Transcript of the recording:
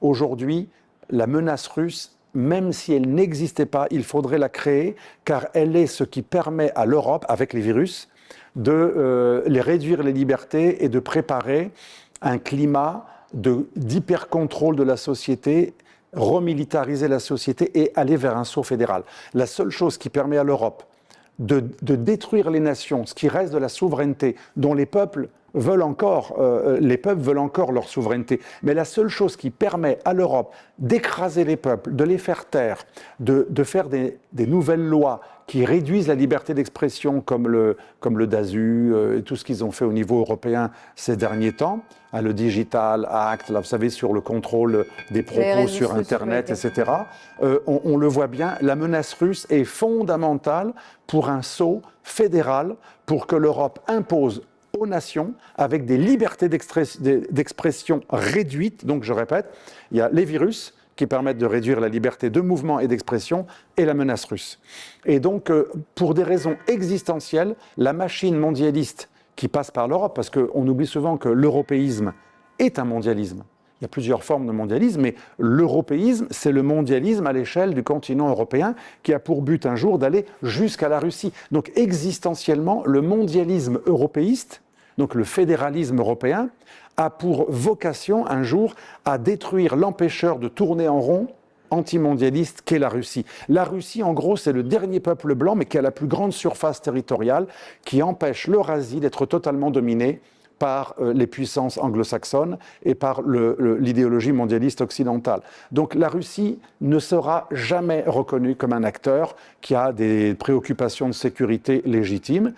Aujourd'hui, la menace russe, même si elle n'existait pas, il faudrait la créer, car elle est ce qui permet à l'Europe, avec les virus, de les réduire les libertés et de préparer un climat d'hyper-contrôle de la société, remilitariser la société et aller vers un saut fédéral. La seule chose qui permet à l'Europe de détruire les nations, ce qui reste de la souveraineté, dont les peuples veulent encore leur souveraineté. Mais la seule chose qui permet à l'Europe d'écraser les peuples, de les faire taire, de faire des nouvelles lois qui réduisent la liberté d'expression comme le DASU et tout ce qu'ils ont fait au niveau européen ces derniers temps, hein, le Digital Act, là, vous savez, sur le contrôle des propos sur Internet, etc. On le voit bien, la menace russe est fondamentale pour un saut fédéral, pour que l'Europe impose aux nations avec des libertés d'expression réduites. Donc je répète, il y a les virus qui permettent de réduire la liberté de mouvement et d'expression et la menace russe. Et donc pour des raisons existentielles, la machine mondialiste qui passe par l'Europe, parce qu'on oublie souvent que l'européisme est un mondialisme. Il y a plusieurs formes de mondialisme, mais l'européisme, c'est le mondialisme à l'échelle du continent européen qui a pour but un jour d'aller jusqu'à la Russie. Donc existentiellement, le mondialisme européiste, donc le fédéralisme européen, a pour vocation un jour à détruire l'empêcheur de tourner en rond antimondialiste qu'est la Russie. La Russie, en gros, c'est le dernier peuple blanc, mais qui a la plus grande surface territoriale, qui empêche l'Eurasie d'être totalement dominée par les puissances anglo-saxonnes et par l'idéologie mondialiste occidentale. Donc la Russie ne sera jamais reconnue comme un acteur qui a des préoccupations de sécurité légitimes.